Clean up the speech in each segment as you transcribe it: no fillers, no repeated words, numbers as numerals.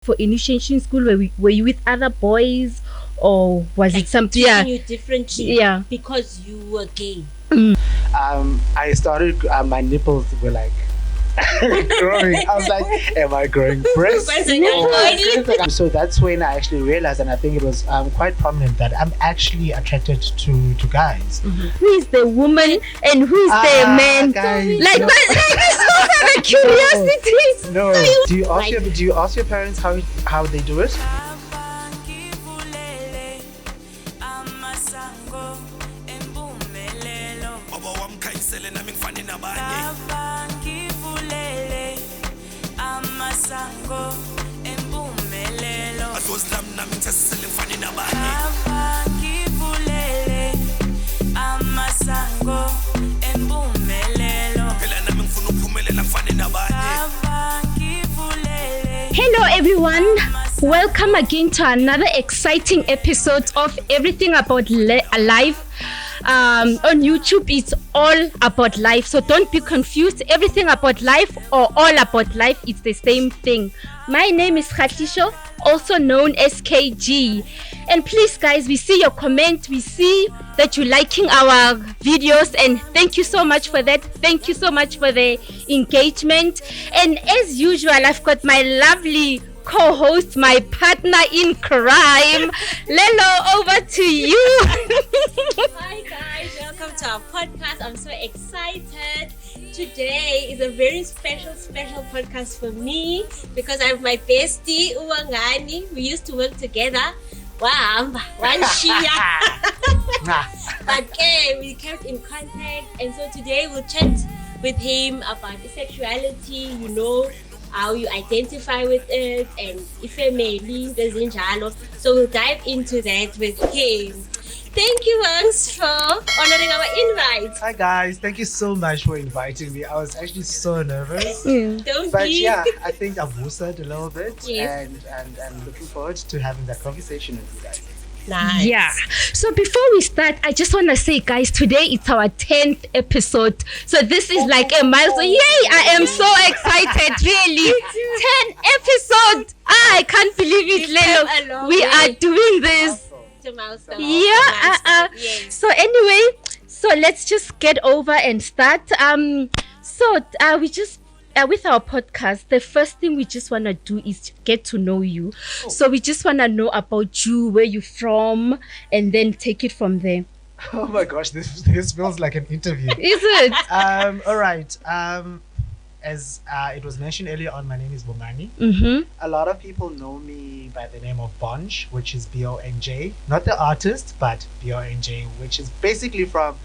for initiation school? Were you with other boys, or was it something? Yeah, you differently. Yeah, because you were gay. I started. My nipples were like growing. I was like, "Am I growing breasts?" So that's when I actually realized, and I think it was quite prominent, that I'm actually attracted to guys. Who is the woman and who is the man? Guys, like, no. this was a curiosity. No. Do you ask your parents how they do it? Hello everyone, welcome again to another exciting episode of Everything About Life. On YouTube, it's all about life, so don't be confused. Everything about life or all about life, it's the same thing. My name is Khatlisho, also known as KG, and please guys, we see your comment, we see that you're liking our videos, and thank you so much for that. Thank you so much for the engagement. And as usual, I've got my lovely co-host, my partner in crime, Lelo, over to you. Hi guys, welcome to our podcast. I'm so excited. Today is a very special podcast for me because I have my bestie Bongani. We used to work together. Wow, one shia. But we kept in contact, and so today we'll chat with him about sexuality, you know, how you identify with it, and if family there's injalo. So we'll dive into that with him. Thank you, Wangs, for honoring our invite. Hi guys, thank you so much for inviting me. I was actually so nervous. Don't But be. yeah, I think I've woosed a little bit, Yes. and looking forward to having that conversation with you guys. Nice. Yeah, so before we start, I just want to say, guys, today it's our 10th episode, so this is like a milestone. Yay, I am so excited, really. 10 episodes. I can't believe it, Lelo. We are doing this. It's a milestone. Yeah. Yes. So anyway, so let's just get over and start. We just with our podcast, the first thing we just want to do is get to know you. So we just want to know about you, where you're from, and then take it from there. Oh my gosh, this feels like an interview. Is it? All right. As it was mentioned earlier on, my name is Bongani. Mm-hmm. A lot of people know me by the name of Bonj, which is B-O-N-J. Not the artist, but B-O-N-J, which is basically from...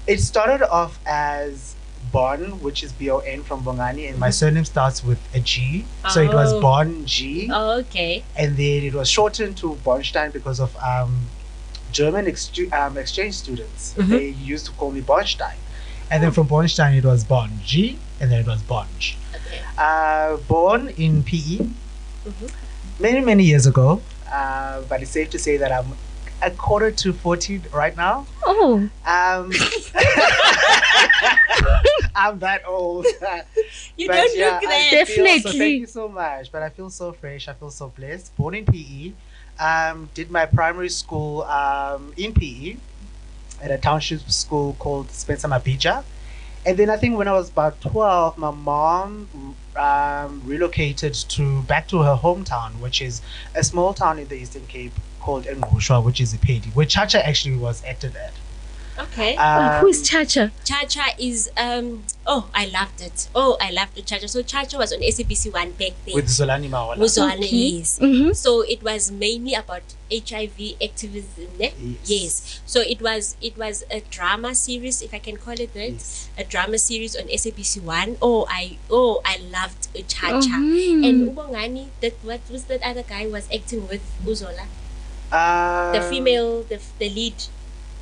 It started off as Bon, which is B-O-N from Bongani, and my surname starts with a G. So it was Bon G. Oh, okay. And then it was shortened to Bornstein because of German exchange students. Mm-hmm. They used to call me Bornstein. And then from Bornstein it was Bon G, and then it was Bonj. Okay. Born in PE many years ago, but it's safe to say that I'm a quarter to 40 right now. Oh. I'm that old. You But don't yeah, look I that. feel Definitely. So, thank you so much. But I feel so fresh. I feel so blessed. Born in PE. Did my primary school in PE at a township school called Spencer Mabija. And then I think when I was about 12, my mom relocated back to her hometown, which is a small town in the Eastern Cape called Ngqushwa, which is Ipedi, where Chacha actually was acted at. Okay. Who is Chacha? Chacha is I loved it. I loved Chacha. So Chacha was on SABC 1 back then. With Zolani Mawala. Muzwana, Okay. yes. Mm-hmm. So it was mainly about HIV activism. Ne? Yes. So it was a drama series, if I can call it that. Yes. A drama series on SABC 1. I loved Chacha. Mhm. And Bongani, what was that other guy was acting with Uzola? The Um, female, the lead.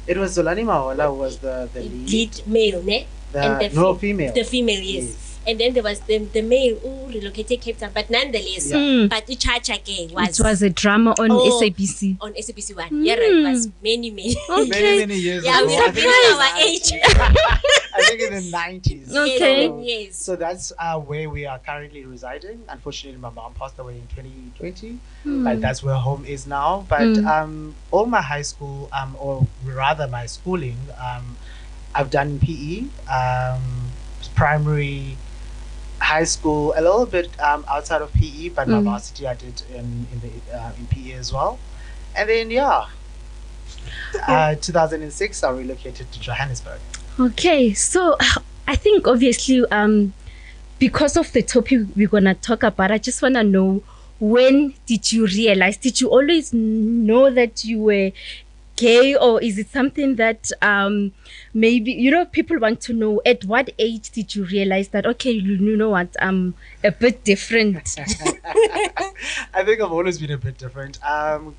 It was Zolani Mawala who was the lead. Male, ne? And the female. The female, yes. And then there was the male who relocated Cape Town, but nonetheless, Yeah. but Chacha It was a drama on SABC. on SABC 1. Yeah, right. It was many. Okay. Many years Yeah, ago. we I are think revealing it was our age. I think in the 90s. Okay. Yes. So that's where we are currently residing. Unfortunately, my mom passed away in 2020, but that's where home is now. But all my high school, or rather my schooling, I've done PE, primary, high school, a little bit outside of PE, but my varsity I did in PE as well. And then 2006 I relocated to Johannesburg. Okay, so I think obviously because of the topic we're gonna talk about, I just wanna know, when did you realize? Did you always know that you were gay, or is it something that maybe people want to know, at what age did you realize that, okay, you know what, I'm a bit different? I think I've always been a bit different.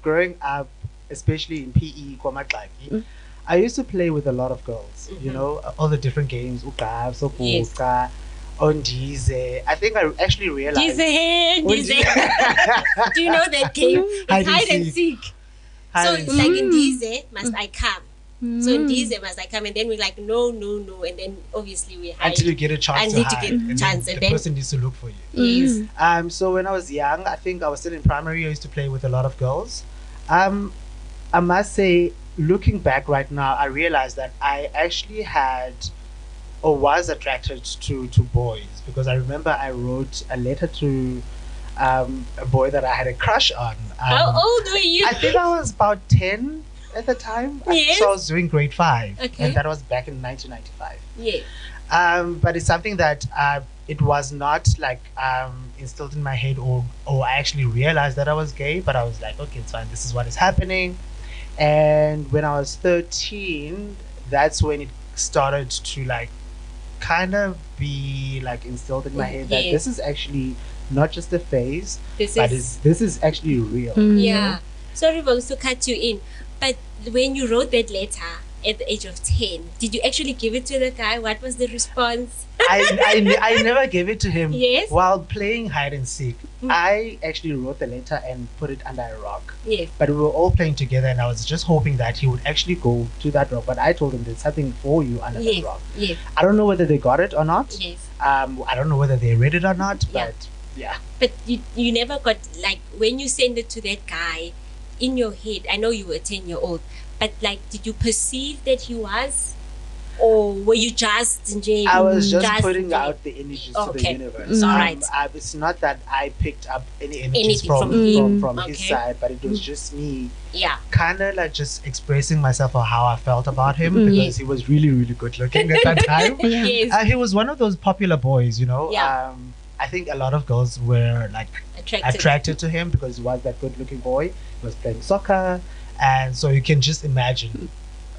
Growing up, especially in PE, I used to play with a lot of girls. All the different games, Ukab, Sopuka, Ondize. I think I actually realized. Dize. Do you know that game? It's hide and seek. So it's like in Dize, must I come? So in Dize, must I come? And then we're like, no. And then obviously we hide. Until you get a chance to hide. And the person needs to look for you. Yes. So when I was young, I think I was still in primary, I used to play with a lot of girls. I must say, looking back right now, I realized that I actually had or was attracted to boys, because I remember I wrote a letter to a boy that I had a crush on. How old were you? I think I was about 10 at the time. Yes. So I was doing grade 5. Okay. And that was back in 1995. Yeah. But it's something that it was not like instilled in my head, or I actually realized that I was gay, but I was like, okay, it's fine, this is what is happening. And when I was 13, that's when it started to like kind of be like instilled in my head that this is actually not just a phase, this is actually real. Yeah. Sorry, Bongs, to cut you in, but when you wrote that letter at the age of 10, did you actually give it to the guy? What was the response? I never gave it to him. Yes. While playing hide and seek, I actually wrote the letter and put it under a rock. Yes. But we were all playing together, and I was just hoping that he would actually go to that rock. But I told him there's something for you under that rock. Yes. I don't know whether they got it or not. Yes. I don't know whether they read it or not. But yeah. But you never got, like, when you send it to that guy, in your head, I know you were 10-year-old, but like, did you perceive that he was, or were you just I was just putting out the energies to the universe. All right. It's not that I picked up any energies Anything from his side, but it was just me kind of like just expressing myself or how I felt about him, because he was really, really good looking at that time. Yes. He was one of those popular boys, Yeah. I think a lot of girls were like attracted to him because he was that good looking boy. He was playing soccer, and so you can just imagine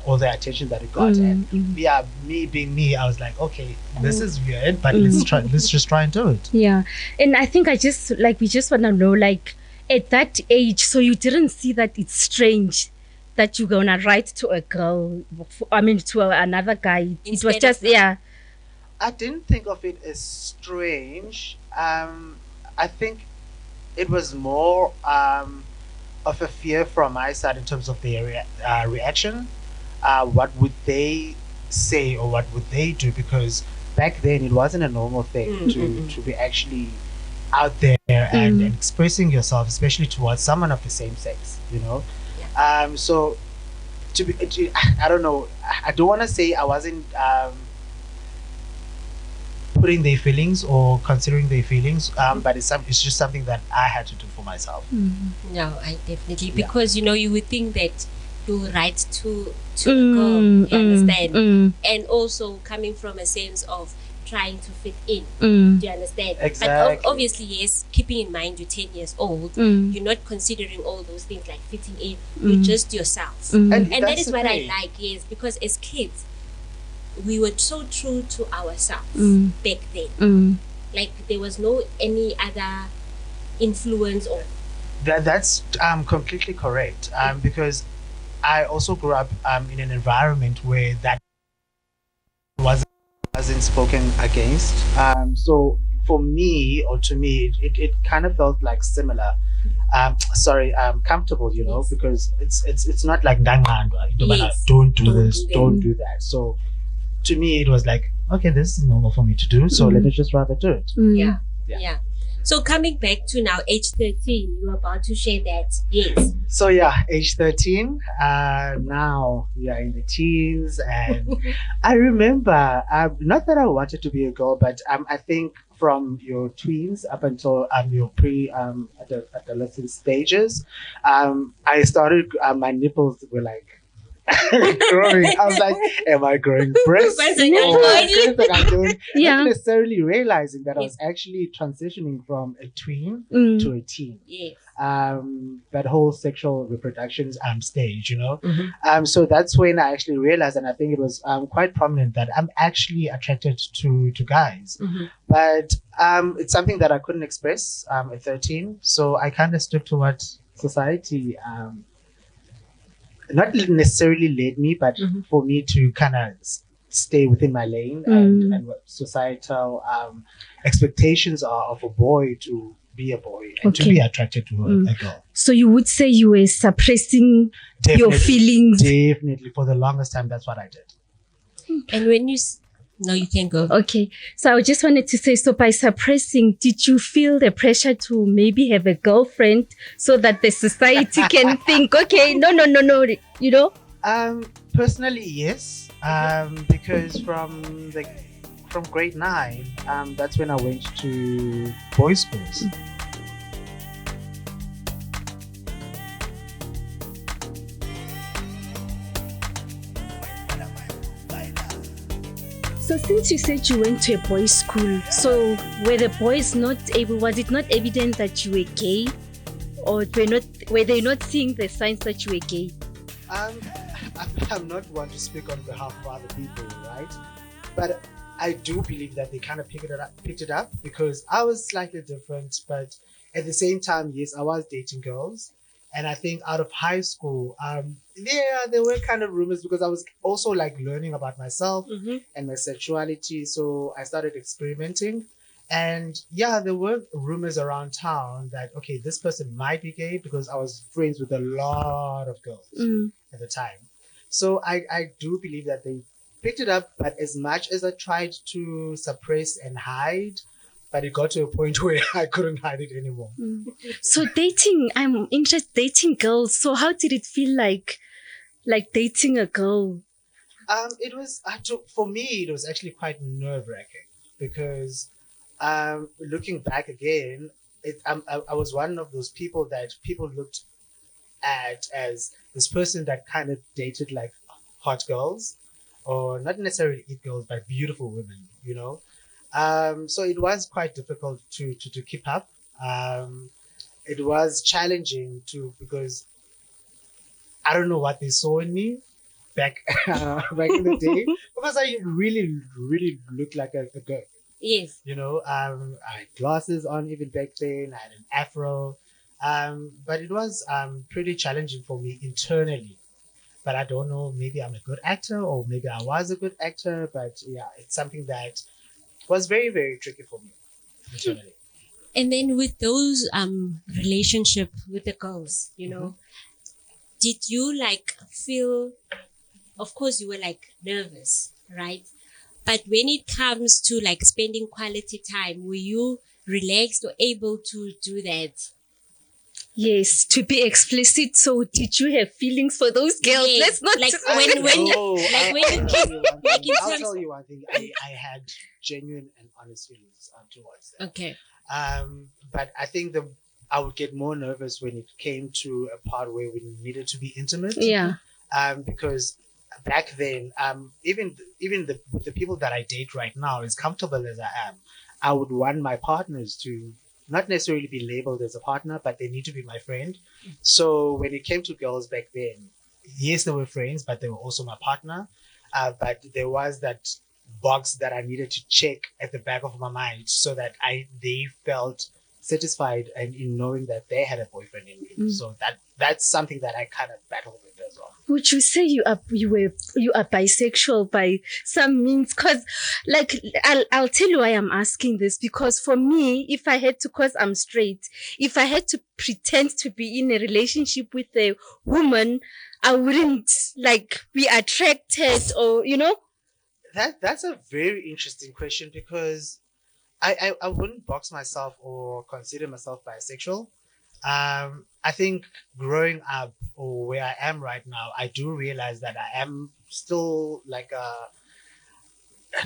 all the attention that it got. And me being me, I was like, okay, this is weird, but let's just try and do it. Yeah. And I think we just want to know, like, at that age, so you didn't see that it's strange that you're gonna write to a girl, to another guy. It was just I didn't think of it as strange. I think it was more of a fear from my side in terms of their reaction. What would they say, or what would they do? Because back then it wasn't a normal thing to be actually out there and expressing yourself, especially towards someone of the same sex. So I don't know. I don't want to say I wasn't putting their feelings or considering their feelings, but it's just something that I had to do for myself. No, I definitely, because you would think that you write to a girl, you understand, and also coming from a sense of trying to fit in. Do you understand? Exactly. But obviously, yes, keeping in mind you're 10 years old, you're not considering all those things like fitting in. You're just yourself, and that is what I like. Yes, because as kids, we were so true to ourselves back then. Like, there was no any other influence or that's completely correct. Because I also grew up in an environment where that wasn't spoken against. So for me, or to me, it kind of felt like similar. Comfortable, because it's not like don't do this, don't do that. So to me, it was like okay, this is normal for me to do, so let me just rather do it. Yeah. Yeah. Yeah. So coming back to now, age 13, you were about to share that. Yes. So yeah, age 13. Now we are in the teens, and I remember, not that I wanted to be a girl, but I think from your tweens up until your adolescent stages, I started. My nipples were like growing. I was like, am I growing breasts? Breasts on your Oh my body. goodness, like, I don't Yeah. not necessarily realizing that I was actually transitioning from a tween to a teen. Yes. That whole sexual reproductions stage, you know. Mm-hmm. So that's when I actually realized, and I think it was quite prominent, that I'm actually attracted to guys. Mm-hmm. But it's something that I couldn't express at 13, so I kind of stuck to what society not necessarily led me, but for me to kind of stay within my lane and what societal expectations are of a boy to be a boy and to be attracted to a girl. So you would say you were suppressing your feelings? Definitely. For the longest time, that's what I did. And when you... No, you can go. Okay. So I just wanted to say, so by suppressing, did you feel the pressure to maybe have a girlfriend so that the society can think, okay, no, you know? Personally, yes. Because from grade 9, that's when I went to boys' schools. So since you said you went to a boys' school, so were the boys was it not evident that you were gay? Or were they not seeing the signs that you were gay? I'm not one to speak on behalf of other people, right? But I do believe that they kind of picked it up because I was slightly different, but at the same time, yes, I was dating girls. And I think out of high school, there were kind of rumors because I was also like learning about myself and my sexuality. So I started experimenting. And yeah, there were rumors around town that, okay, this person might be gay because I was friends with a lot of girls at the time. So I do believe that they picked it up, but as much as I tried to suppress and hide, but it got to a point where I couldn't hide it anymore. So I'm interested dating girls. So how did it feel like dating a girl? It was for me. It was actually quite nerve-wracking because looking back again, I was one of those people that people looked at as this person that kind of dated like hot girls, or not necessarily it girls, but beautiful women, you know. So it was quite difficult to keep up. It was challenging because I don't know what they saw in me back in the day, because I really looked like a girl. Yes. You know, I had glasses on even back then. I had an afro, but it was pretty challenging for me internally. But I don't know, maybe I'm a good actor, or maybe I was a good actor. But yeah, it's something that was very, very tricky for me internally. And then with those relationship with the girls, you know, did you like feel, of course you were like nervous, right? But when it comes to like spending quality time, were you relaxed or able to do that? Yes, to be explicit. So did you have feelings for those girls? Yes. Let's not like I'll tell you one thing. I had genuine and honest feelings towards them. Okay. But I think I would get more nervous when it came to a part where we needed to be intimate. Yeah. Because back then, even with the people that I date right now, as comfortable as I am, I would want my partners to not necessarily be labeled as a partner, but they need to be my friend. So when it came to girls back then, yes, they were friends, but they were also my partner. But there was that box that I needed to check at the back of my mind so that they felt satisfied and in knowing that they had a boyfriend in me. So that's something that I kind of battled with as well. Would you say you are bisexual by some means? Because like I'll tell you why I'm asking this, because for me, if I had to, cause I'm straight, if I had to pretend to be in a relationship with a woman, I wouldn't like be attracted, or you know. That's a very interesting question because I wouldn't box myself or consider myself bisexual. I think growing up or where I am right now, I do realize that I am still like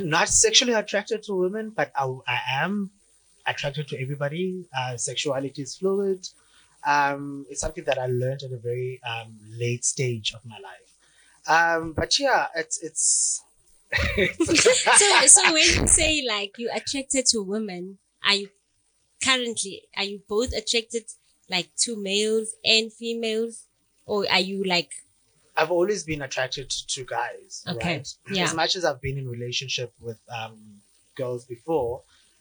not sexually attracted to women, but I am attracted to everybody. Sexuality is fluid. It's something that I learned at a very late stage of my life. But yeah, it's So when you say like you attracted to women, are you both attracted like to males and females, or are you like I've always been attracted to guys, okay? right? Yeah. As much as I've been in relationship with girls before,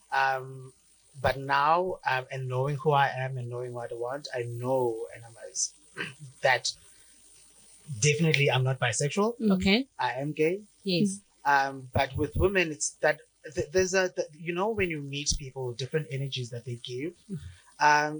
but now and knowing who I am and knowing what I want, I know and I'm as that definitely I'm not bisexual. Okay. I am gay. Yes. But with women, it's that there's you know when you meet people, different energies that they give.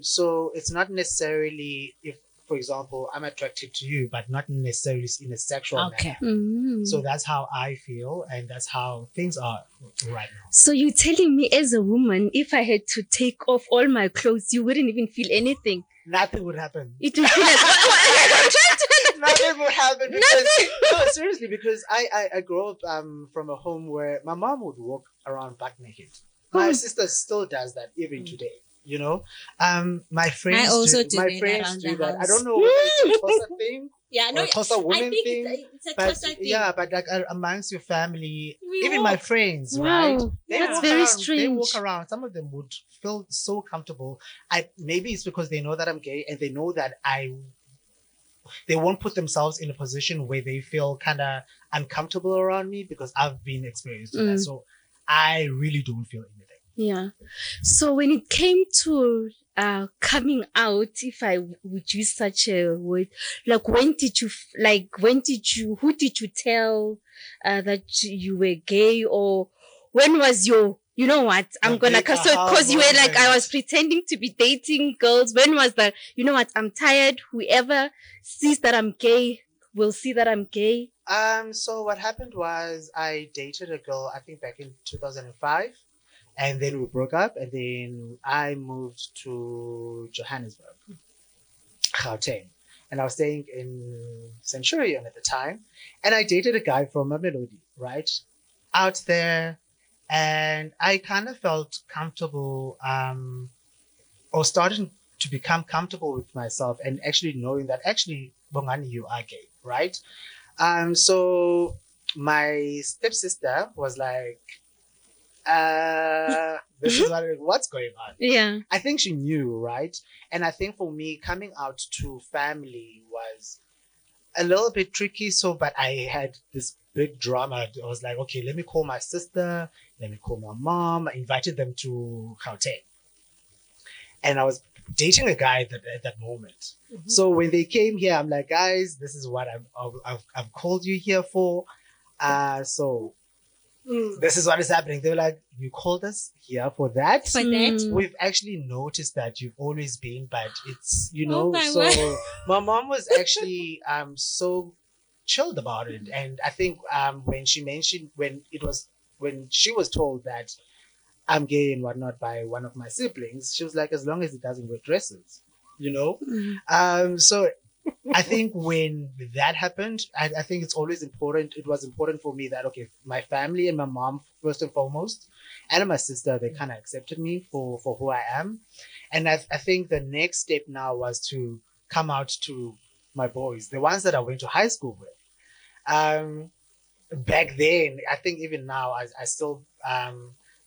So it's not necessarily if, for example, I'm attracted to you, but not necessarily in a sexual Okay. manner. So that's how I feel, and that's how things are right now. So you're telling me as a woman, if I had to take off all my clothes, you wouldn't even feel anything? Nothing would happen. It would feel like Nothing would happen because no, seriously, because I grew up from a home where my mom would walk around butt naked. My sister still does that even today. You know, my friends. I also do, my that friends around do the that. I house. don't know whether it's a Tosa thing Yeah, no, or a Tosa I woman think thing. it's a But Tosa thing. yeah, but like amongst your family, We even walk. my friends, Wow, right? that's walk very around, They strange. walk around. Some of them would feel so comfortable. Maybe it's because they know that I'm gay and they know that they won't put themselves in a position where they feel kind of uncomfortable around me because I've been experienced to that. So I really don't feel anything. Yeah. So when it came to coming out, if I would use such a word, like who did you tell that you were gay, or when was your, you know what, I'm The gonna, big cause you were like, I moment. was pretending to be dating girls. When was that, you know what, I'm tired. Whoever sees that I'm gay will see that I'm gay. So what happened was I dated a girl, I think back in 2005. And then we broke up, and then I moved to Johannesburg, Gauteng. And I was staying in Centurion at the time. And I dated a guy from Mamelodi, right? Out there. And I kind of felt comfortable, or starting to become comfortable with myself and actually knowing that actually, Bongani, you are gay, right? So my stepsister was like, this is what's going on. Yeah. I think she knew, right? And I think for me, coming out to family was a little bit tricky. So, but I had this big drama. I was like, okay, let me call my sister, let me call my mom. I invited them to Gauteng. And I was dating a guy at that moment. So when they came here, I'm like, guys, this is what I've called you here for. So this is what is happening. They were like, you called us here for that? For that? We've actually noticed that you've always been, but it's, you Oh know, my so word. my mom was actually so chilled about it. And I think when she was told that I'm gay and whatnot by one of my siblings, she was like, as long as it doesn't wear dresses, you know? So I think when that happened, I think it's always important. It was important for me that, okay, my family and my mom, first and foremost, and my sister, they kind of accepted me for who I am. And I think the next step now was to come out to my boys, the ones that I went to high school with. Back then, I think even now, I still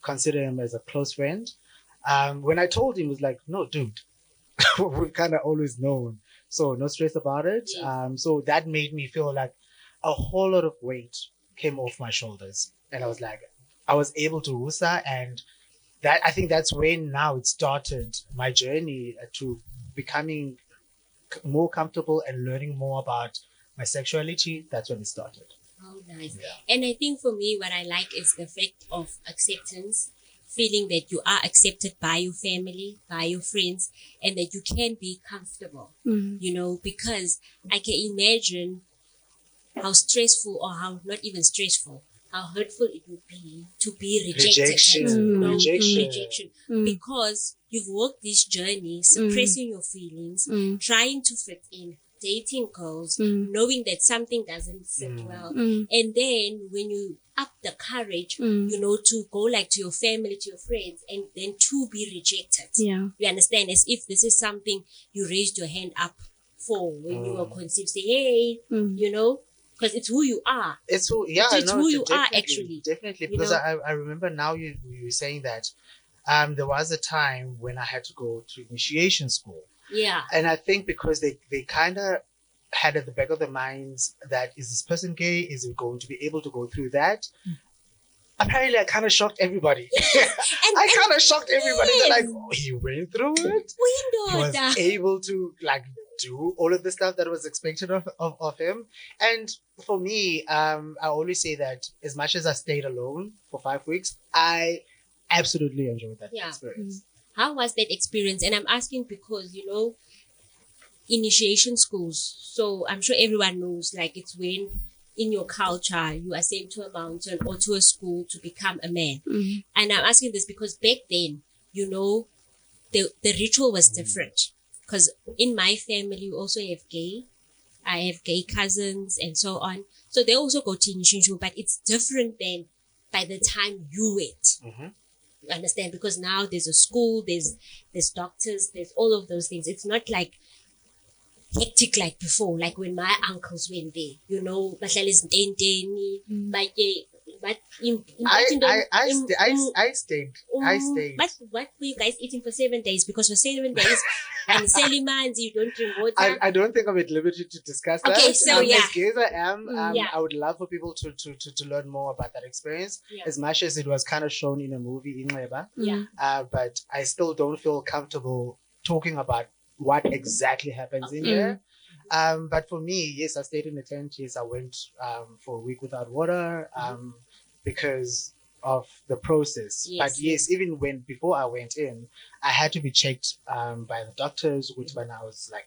consider him as a close friend. When I told him, he was like, no, dude, we've kind of always known. So no stress about it. So that made me feel like a whole lot of weight came off my shoulders. And I was like, I was able to wusa. And that, I think that's when now it started my journey to becoming more comfortable and learning more about my sexuality. That's when it started. Oh, nice. Yeah. And I think for me, what I like is the fact of acceptance, feeling that you are accepted by your family, by your friends, and that you can be comfortable, you know, because I can imagine how stressful, or how not even stressful, how hurtful it would be to be rejected. Rejection. Rejection. Because you've walked this journey, suppressing your feelings, trying to fit in, dating girls, knowing that something doesn't sit well. And then when you up the courage, to go like to your family, to your friends, and then to be rejected. Yeah. You understand? As if this is something you raised your hand up for when you were conceived. Say, hey, because it's who you are. It's who you are actually. Definitely, because I remember now you were saying that there was a time when I had to go to initiation school. Yeah. And I think because they kind of had at the back of their minds that, is this person gay? Is he going to be able to go through that? Apparently, I kind of shocked everybody. I kind of shocked everybody. They're like, oh, he went through it. He was able to do all of the stuff that was expected of him. And for me, I always say that as much as I stayed alone for 5 weeks, I absolutely enjoyed that experience. How was that experience? And I'm asking because, initiation schools. So I'm sure everyone knows, like, it's when in your culture you are sent to a mountain or to a school to become a man. And I'm asking this because back then, the ritual was different. Because in my family, we also have gay. I have gay cousins and so on. So they also go to initiation school, but it's different than by the time you went. You understand? Because now there's a school, there's doctors, there's all of those things. It's not like hectic like before, like when my uncles went there, bahlala ezintenteni, but I stayed. But what were you guys eating for 7 days? Because for 7 days, and selling mans, you don't drink water. I don't think I'm at liberty to discuss that. Okay, so as gay as I am, I would love for people to learn more about that experience. As much as it was kind of shown in a movie in Leba. But I still don't feel comfortable talking about what exactly happens in there. But for me, yes, I stayed in the tent. Yes, I went for a week without water because of the process. But yes, even before I went in, I had to be checked by the doctors, which when I was like,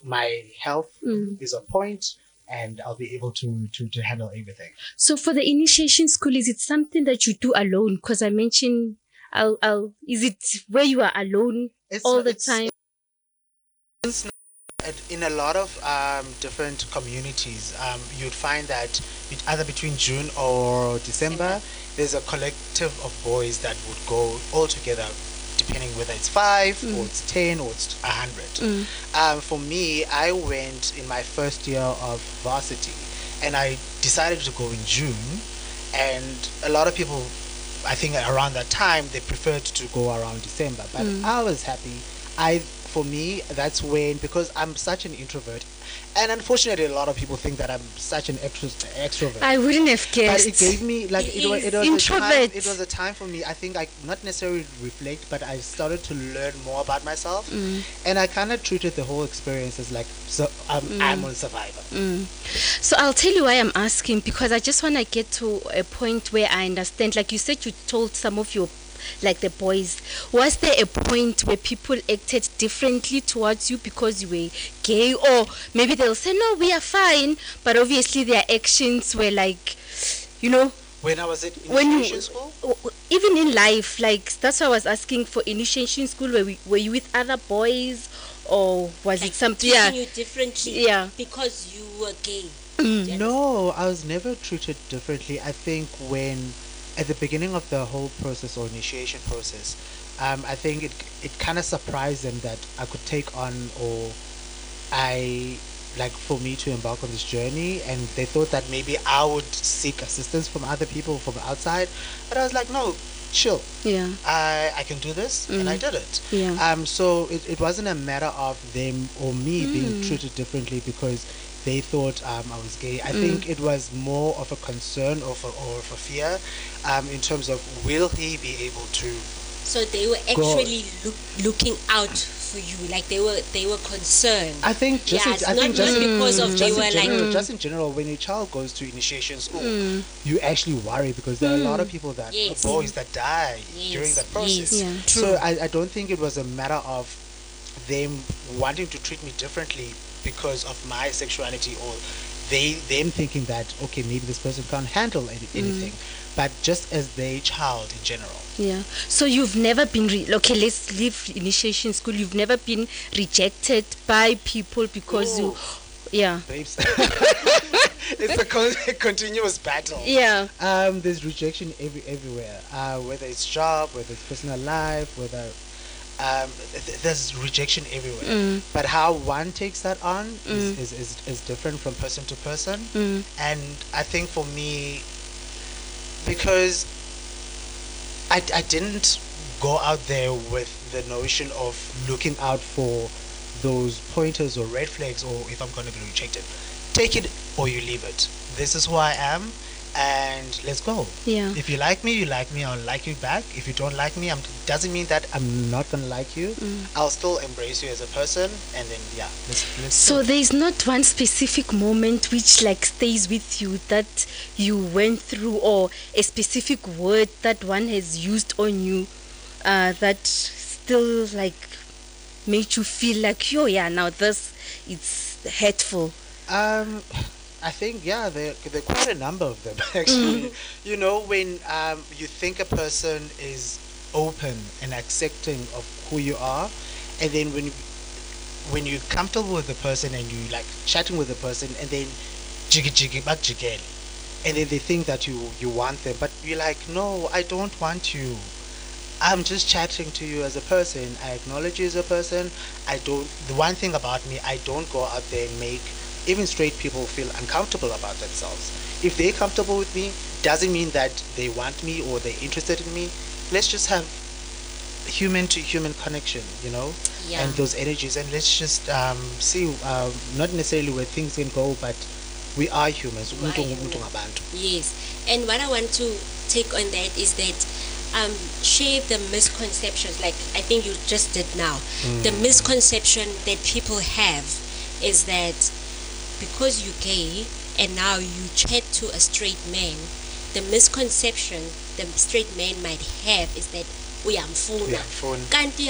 my health is on point and I'll be able to handle everything. So for the initiation school, is it something that you do alone? Because I mentioned, is it where you are alone all the time? In a lot of different communities, you'd find that either between June or December, there's a collective of boys that would go all together, depending whether it's 5 or it's 10 or it's 100. For me, I went in my first year of varsity, and I decided to go in June. And a lot of people, I think around that time, they preferred to go around December. But I was happy. For me, that's when, because I'm such an introvert, and unfortunately, a lot of people think that I'm such an extrovert. I wouldn't have guessed. But it gave me, like, it was a time for me. I think I not necessarily reflect, but I started to learn more about myself, and I kind of treated the whole experience as like, I'm on Survivor. So I'll tell you why I'm asking, because I just want to get to a point where I understand. Like you said, you told some of your, like the boys, was there a point where people acted differently towards you because you were gay? Or maybe they'll say, no, we are fine, but obviously their actions were like, when I was at initiation school? Even in life, like, that's why I was asking for initiation school. Were you with other boys, or was it something treating you differently because you were gay? No, I was never treated differently. I think at the beginning of the whole process or initiation process, I think it kind of surprised them that I could take on, or for me to embark on this journey, and they thought that maybe I would seek assistance from other people from outside. But I was like, no, chill. I can do this, and I did it. So it wasn't a matter of them or me being treated differently because they thought I was gay. I think it was more of a concern or of a fear in terms of, will he be able to? So they were actually looking out for you, like they were concerned. I think just in general, when a child goes to initiation school, you actually worry because there are a lot of people boys that die during that process. So I don't think it was a matter of them wanting to treat me differently because of my sexuality or them thinking that, okay, maybe this person can't handle anything, but just as their child in general. Yeah. So you've never been okay, let's leave initiation school. You've never been rejected by people because you, yeah. Babes. It's a continuous battle. Yeah. There's rejection everywhere. Whether it's job, whether it's personal life, whether there's rejection everywhere. But how one takes that on is different from person to person. And I think for me, because I didn't go out there with the notion of looking out for those pointers or red flags, or if I'm going to be rejected, take it or you leave it. This is who I am, and let's go. Yeah. If you like me, you like me. I'll like you back. If you don't like me, doesn't mean that I'm not gonna like you. I'll still embrace you as a person, and then let's. So there's not one specific moment which like stays with you that you went through, or a specific word that one has used on you, that still like made you feel like, yo, yeah, now this it's hurtful. I think there are quite a number of them actually. You know, when you think a person is open and accepting of who you are, and then when you're comfortable with the person and you like chatting with the person, and then jiggy back jiggy, and then they think that you want them, but you're like, no, I don't want you. I'm just chatting to you as a person. I acknowledge you as a person. The one thing about me, I don't go out there and make even straight people feel uncomfortable about themselves. If they're comfortable with me, doesn't mean that they want me or they're interested in me. Let's just have human to human connection, you know, and those energies, and let's just see, not necessarily where things can go, but we are humans. Yes, and what I want to take on that is that share the misconceptions, like I think you just did now. The misconception that people have is that because you're gay and now you chat to a straight man, the misconception the straight man might have is that uyamfuna. Kanti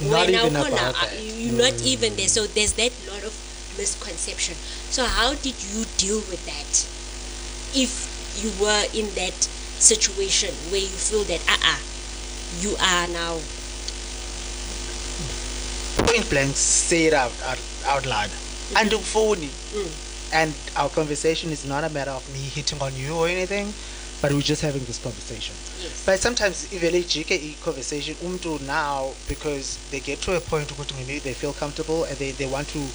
not even about that. You're not even there. So there's that lot of misconception. So how did you deal with that? If you were in that situation where you feel that you are now point blank, say it out loud. And phone. And our conversation is not a matter of me hitting on you or anything, but we're just having this conversation. Yes. But sometimes even a GKE conversation now, because they get to a point where maybe they feel comfortable and they want to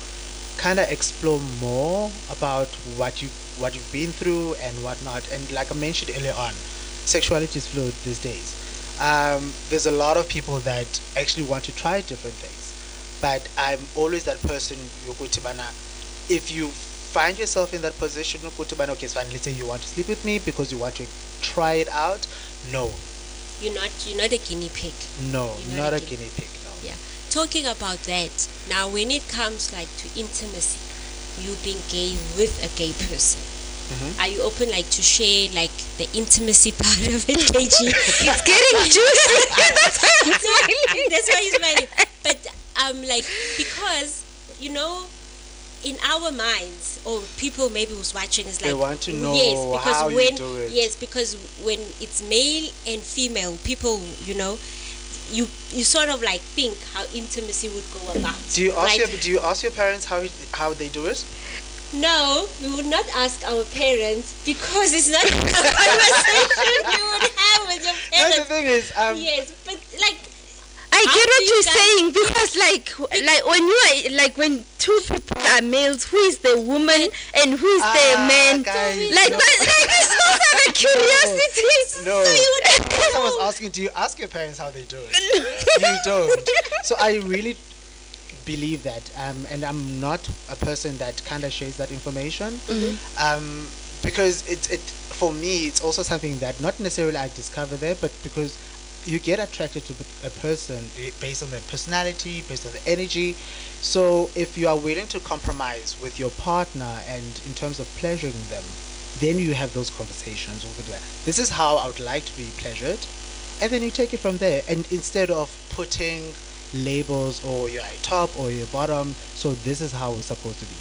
kind of explore more about what you've been through and whatnot. And like I mentioned earlier on, sexuality is fluid these days. There's a lot of people that actually want to try different things. But I'm always that person, if you find yourself in that position, okay, fine, let's say you want to sleep with me because you want to try it out. No. You're not a guinea pig. No, not a guinea pig, no. Yeah. Talking about that, now when it comes like to intimacy, you being gay with a gay person, are you open like to share like the intimacy part of it, KG? It's getting juicy. That's why I'm smiling. That's why you're smiling. But like, because in our minds, or people maybe who's watching is like, they want to know how you do it. Yes, because when it's male and female, people, you sort of like think how intimacy would go about. Do you ask your parents how they do it? No, we would not ask our parents because it's not a conversation you would have with your parents. No, the thing is, yes, but like, I get what you're saying, because like when you are like, when two people are males, who is the woman and who is the man? Guys, like no. this was a curiosity. No. So you would I was asking, do you ask your parents how they do it? You don't. So I really believe that, and I'm not a person that kind of shares that information, because it for me it's also something that not necessarily I discover there, but because you get attracted to a person based on their personality, based on the energy. So if you are willing to compromise with your partner and in terms of pleasuring them, then you have those conversations over there. This is how I would like to be pleasured, and then you take it from there. And instead of putting labels, or you're at top or you're bottom, so this is how it's supposed to be.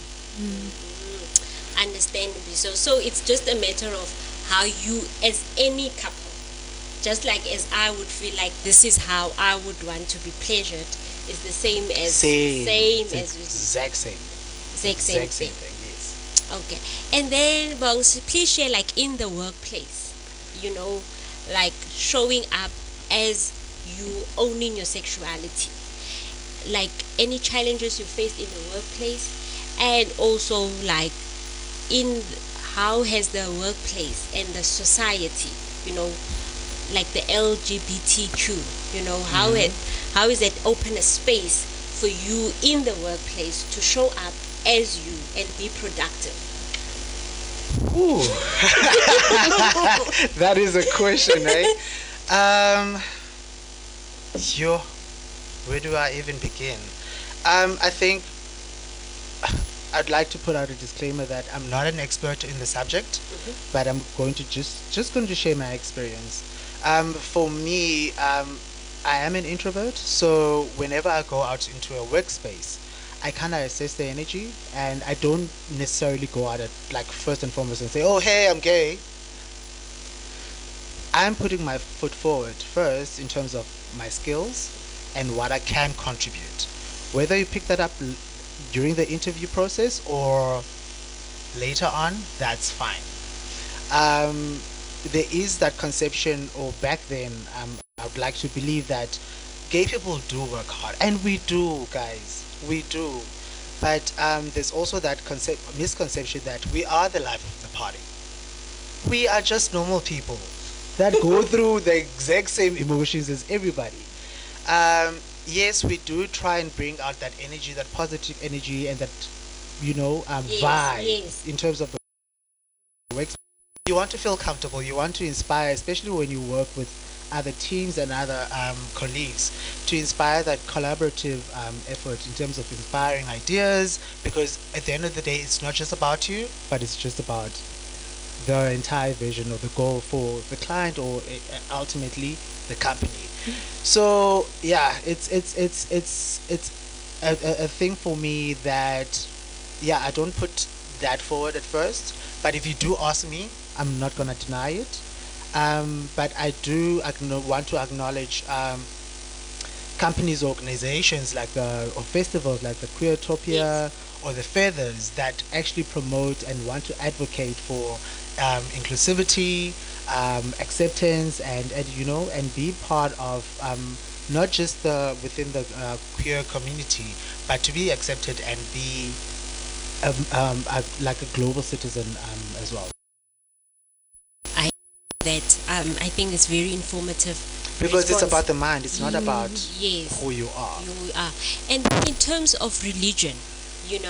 Understandably so it's just a matter of how you, as any couple, just like as I would feel like this is how I would want to be pleasured, is the same as Same. as Exact same. exact same thing. Yes. Okay. And then, Bongs, please share, like, in the workplace, like showing up as you owning your sexuality, like any challenges you faced in the workplace, and also like in how has the workplace and the society, like the LGBTQ, how is that open a space for you in the workplace to show up as you and be productive? Ooh. That is a question, eh? Where do I even begin? I think I'd like to put out a disclaimer that I'm not an expert in the subject, but I'm going to just going to share my experience. For me, I am an introvert, so whenever I go out into a workspace, I kind of assess the energy, and I don't necessarily go out at, like, first and foremost and say, "Oh, hey, I'm gay." I'm putting my foot forward first in terms of my skills and what I can contribute. Whether you pick that up during the interview process or later on, that's fine. There is that conception, or back then, I would like to believe that gay people do work hard, and we do, guys, we do. But there's also that misconception that we are the life of the party. We are just normal people that go through the exact same emotions as everybody. Yes, we do try and bring out that energy, that positive energy, and that vibe in terms of the work. You want to feel comfortable. You want to inspire, especially when you work with other teams and other colleagues, to inspire that collaborative effort in terms of inspiring ideas. Because at the end of the day, it's not just about you, but it's just about the entire vision or the goal for the client, or ultimately the company. So yeah, it's a thing for me that, yeah, I don't put that forward at first, but if you do ask me, I'm not gonna deny it. But I do want to acknowledge companies, organizations like or festivals like the Queertopia or the Feathers that actually promote and want to advocate for inclusivity, acceptance, and be part of not just within the queer community, but to be accepted and be like a global citizen as well. I think it's very informative, because it's about the mind, it's not about yes, who you are. And in terms of religion, in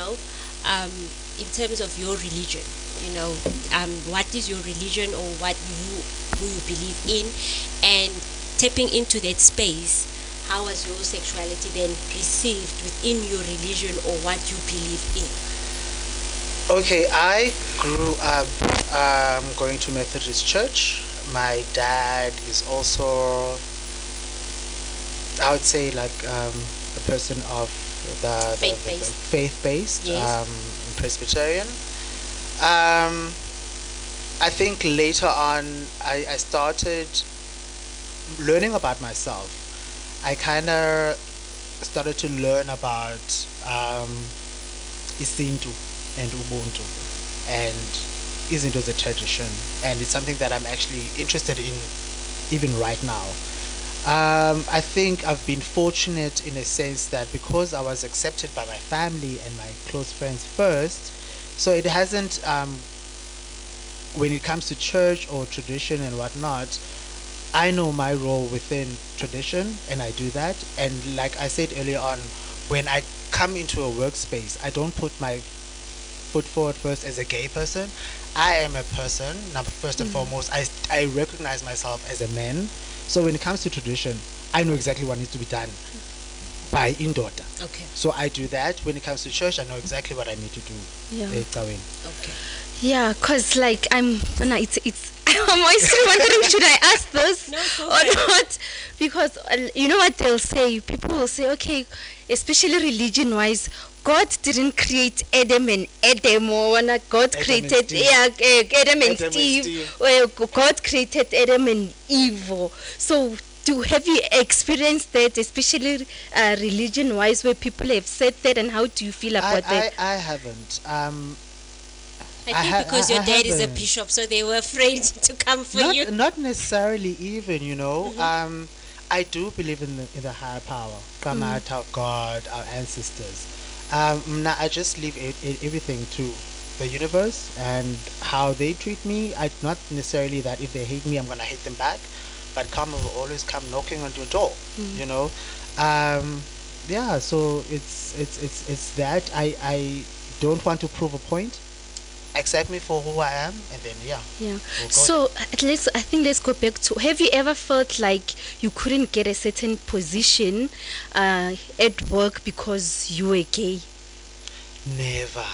terms of your religion, what is your religion, or who you believe in, and tapping into that space, how was your sexuality then received within your religion or what you believe in? Okay, I grew up going to Methodist church. My dad is also, I would say, like a person of the faith-based, yes. Presbyterian. I think later on I started learning about myself. I kind of started to learn about Isintu and Ubuntu, and Isintu as a tradition, and it's something that I'm actually interested in even right now. I think I've been fortunate in a sense that because I was accepted by my family and my close friends first, so it hasn't, when it comes to church or tradition and whatnot, I know my role within tradition and I do that. And like I said earlier on, when I come into a workspace, I don't put my foot forward first as a gay person. I am a person, first and foremost. I recognize myself as a man. So when it comes to tradition, I know exactly what needs to be done by indoda. Okay. So I do that. When it comes to church, I know exactly what I need to do. Yeah. Okay. Yeah, cause like it's I'm always wondering, should I ask this No, or not? Because you know what they'll say. People will say, okay, especially religion-wise, God didn't create Adam and Adam, or when God Adam and created Steve. Adam and Adam and Steve, Steve. well, God created Adam and Eve. So, have you experienced that, especially religion-wise, where people have said that, and how do you feel about that? I haven't. I think because your dad is a haven't. bishop, so they were afraid to come for you. Not necessarily even, you know. I do believe in the higher power, Kamata, God, our ancestors. I just leave everything to the universe and how they treat me. I not necessarily that if they hate me, I'm gonna hate them back, but karma will always come knocking on your door. You know. Yeah. So it's that I don't want to prove a point. Accept me for who I am, and then Yeah. we'll go So I think let's go back to. Have you ever felt like you couldn't get a certain position at work because you were gay? Never.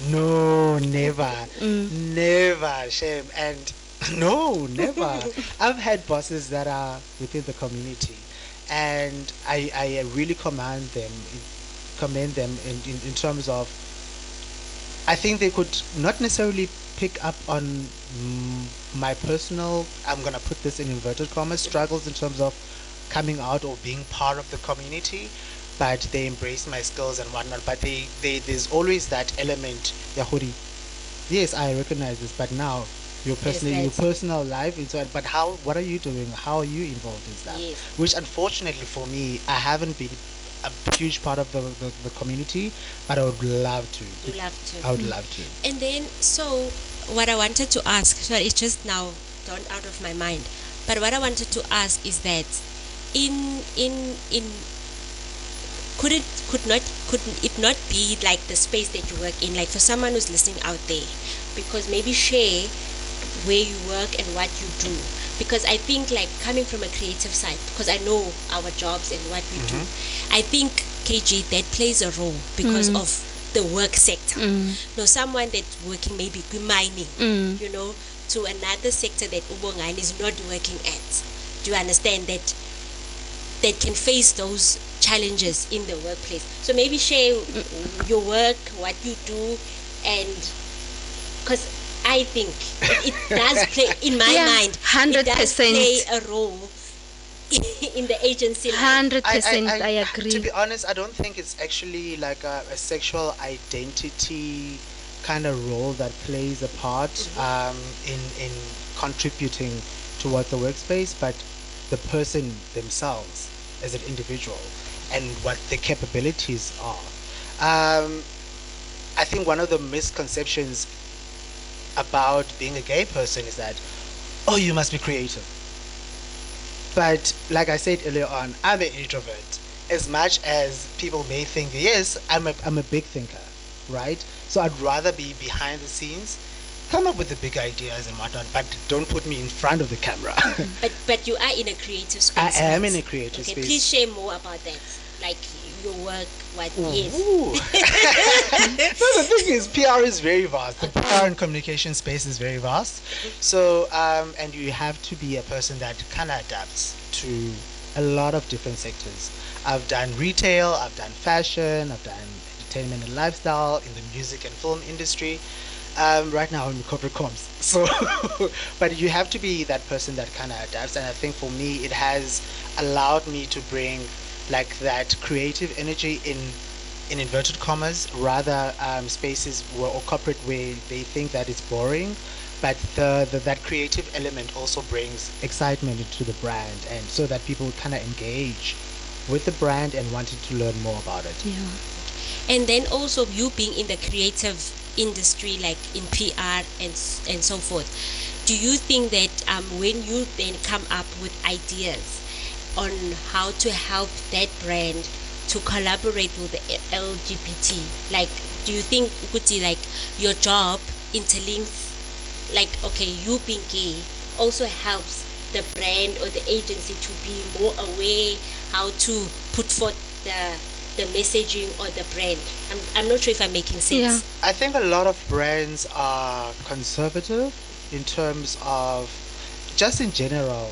No, never. Never, shame. And no, never. I've had bosses that are within the community, and I really commend them in terms of, I think they could not necessarily pick up on my personal, I'm going to put this in inverted commas, struggles in terms of coming out or being part of the community, but they embrace my skills and whatnot. But there's always that element, Yahudi. Yes, I recognize this, but now your personal life is but what are you doing? How are you involved in stuff? Yes. Which unfortunately for me, I haven't been a huge part of the community, but I would love to. You love to. I would love to. And then, so what I wanted to ask, so it's just now gone out of my mind. But what I wanted to ask is that, could it not be like the space that you work in, like for someone who's listening out there, because maybe share where you work and what you do, because I think like coming from a creative side, because I know our jobs and what we do, I think KG that plays a role because of the work sector. No, someone that's working maybe mining, you know, to another sector that Bongani is not working at. Do you understand that can face those challenges in the workplace? So maybe share your work, what you do, and because I think it does play, in my mind, 100%. it does play a role in the agency. 100%, I agree. To be honest, I don't think it's actually like a sexual identity kind of role that plays a part in contributing towards the workspace, but the person themselves as an individual and what their capabilities are. I think one of the misconceptions about being a gay person is that, oh, you must be creative. But like I said earlier on, I'm an introvert. As much as people may think, yes, I'm a big thinker, right? So I'd rather be behind the scenes, come up with the big ideas and whatnot, but don't put me in front of the camera. But you are in a creative space. I am in a creative okay, space. Please share more about that, like your work, what is. So the thing is, PR is very vast. The PR and communication space is very vast. So, and you have to be a person that kind of adapts to a lot of different sectors. I've done retail, I've done fashion, I've done entertainment and lifestyle, in the music and film industry. Right now I'm in corporate comms. So, but you have to be that person that kind of adapts. And I think for me, it has allowed me to bring like that creative energy in inverted commas, rather spaces or corporate where they think that it's boring, but that creative element also brings excitement into the brand, and so that people kind of engage with the brand and wanted to learn more about it. Yeah. And then also you being in the creative industry, like in PR and so forth, do you think that when you then come up with ideas on how to help that brand to collaborate with the LGBT, like do you think Kuti, like your job interlinks, like okay, you being gay also helps the brand or the agency to be more aware how to put forth the messaging or the brand? I'm not sure if I'm making sense. Yeah. I think a lot of brands are conservative in terms of just in general,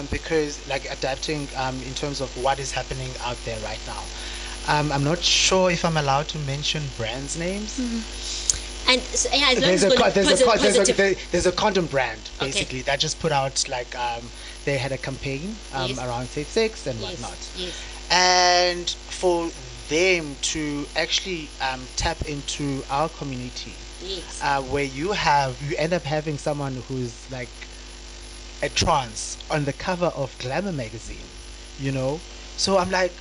because like adapting in terms of what is happening out there right now. I'm not sure if I'm allowed to mention brands names. And so, yeah, as long There's as a, co- it's there's, a, co- positive. there's a condom brand Okay. basically that just put out like they had a campaign Yes. around safe sex and Yes, whatnot, yes. and for them to actually tap into our community, Yes. where you end up having someone who's like a trans on the cover of Glamour magazine, you know. So I'm like,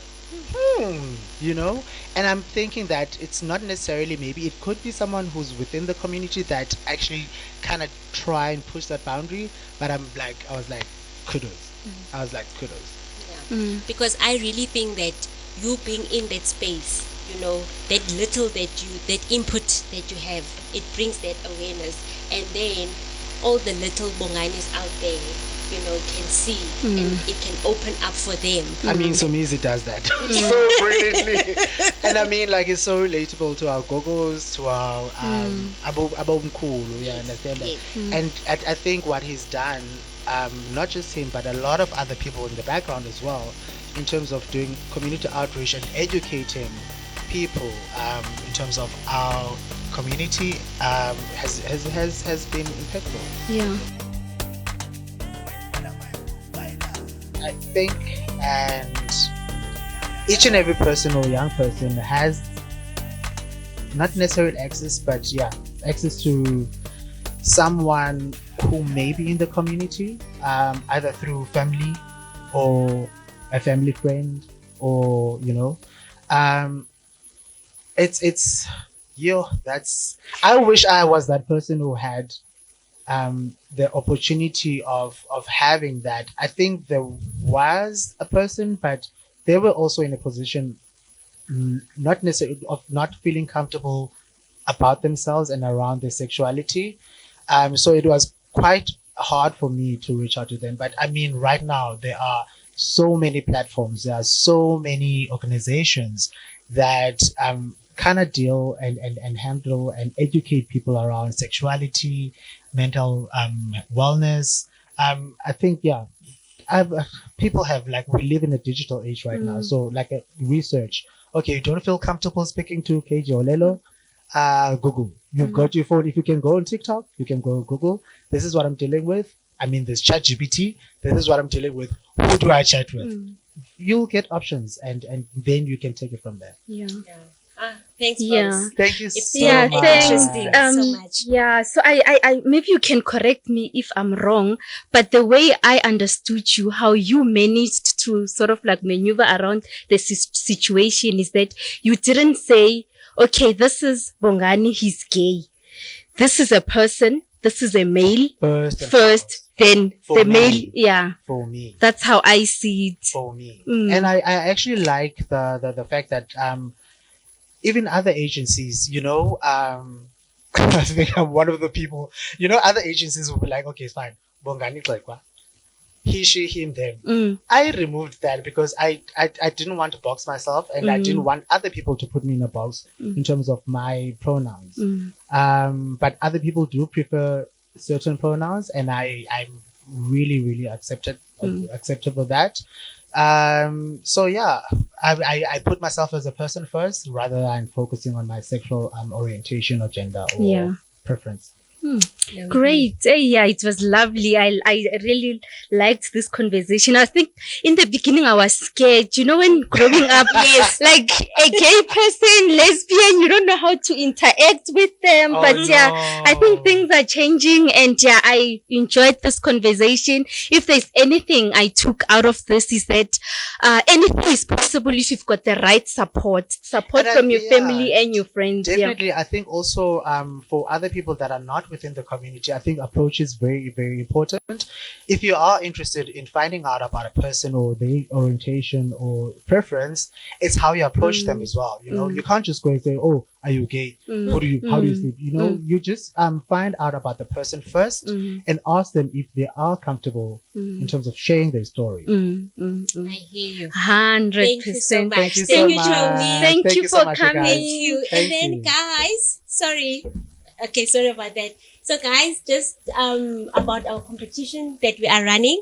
you know, and I'm thinking that it's not necessarily, maybe it could be someone who's within the community that actually kind of try and push that boundary. But I was like, kudos. I was like, kudos. Yeah. Because I really think that you being in that space, that little that input that you have, it brings that awareness, and then all the little Bonganis out there, can see, and it can open up for them. I mean, Somizi does that so brilliantly, and I mean, like, it's so relatable to our gogos, to our abomkhulu, yeah, understand that. And I think what he's done, not just him, but a lot of other people in the background as well, in terms of doing community outreach and educating people in terms of our community, has been impeccable. Yeah. I think, and each and every person or young person has not necessarily access, but yeah, access to someone who may be in the community, either through family or a family friend, or it's that's, I wish I was that person who had the opportunity of having that. I think there was a person, but they were also in a position not necessarily of not feeling comfortable about themselves and around their sexuality. So it was quite hard for me to reach out to them. But I mean, right now there are so many platforms, there are so many organizations that kind of deal and handle and educate people around sexuality, mental wellness. I think, yeah, people have, like, we live in a digital age right now. So like a research, okay, you don't feel comfortable speaking to KJ or Lelo, Google. You've got your phone. If you can go on TikTok, you can go Google. This is what I'm dealing with. I mean, there's ChatGPT. This is what I'm dealing with. Who do I chat with? You'll get options, and then you can take it from there. Yeah. Thanks, Yeah. boss. Thank you so Yeah, much. interesting. So much. Yeah, so I maybe you can correct me if I'm wrong, but the way I understood you, how you managed to sort of like maneuver around the situation is that you didn't say, okay, this is Bongani, he's gay. This is a person, this is a male. First, then For the me. male. Yeah. For me. That's how I see it. For me. And I actually like the fact that even other agencies, I think I'm one of the people, other agencies will be like, okay, it's fine. Bongani like what? He, she, him, them. I removed that because I didn't want to box myself, and I didn't want other people to put me in a box in terms of my pronouns. But other people do prefer certain pronouns, and I'm really, really acceptable that. So yeah, I put myself as a person first rather than focusing on my sexual orientation or gender or preference. Great. Yeah, it was lovely. I really liked this conversation. I think in the beginning I was scared. When growing up, like a gay person, lesbian, you don't know how to interact with them. But I think things are changing, and I enjoyed this conversation. If there's anything I took out of this is that anything is possible if you've got the right support from your family and your friends. Definitely. I think also for other people that are not within the community, I think approach is very, very important. If you are interested in finding out about a person or their orientation or preference, it's how you approach them as well. You can't just go and say, "Oh, are you gay? How do you sleep?" You just find out about the person first and ask them if they are comfortable in terms of sharing their story. I hear you. 100%. Thank you so much. Thank you Thank so you, much. Jolie. Thank you so for much, you coming. guys. Thank you. Thank And then, you. guys, sorry about that. So, guys, just about our competition that we are running.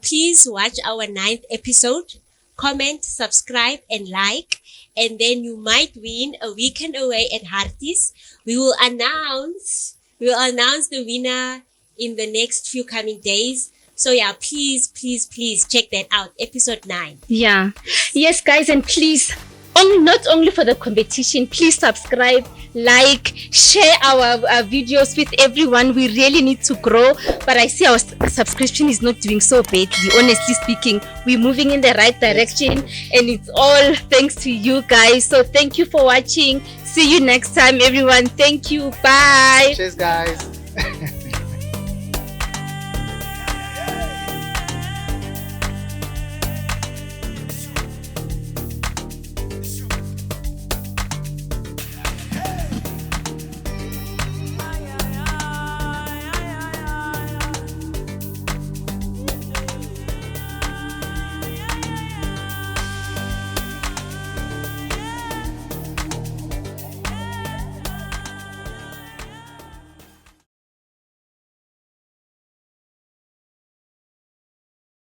Please watch our 9th episode. Comment, subscribe, and like. and then you might win a weekend away at Hartis. We will announce the winner in the next few coming days. So yeah, please check that out. Episode 9. Yeah. Yes, guys, and please, not only for the competition, please subscribe, like, share our videos with everyone. We really need to grow, but I see our subscription is not doing so badly. Honestly speaking, we're moving in the right direction, and it's all thanks to you guys. So thank you for watching. See you next time, everyone. Thank you. Bye. Cheers, guys.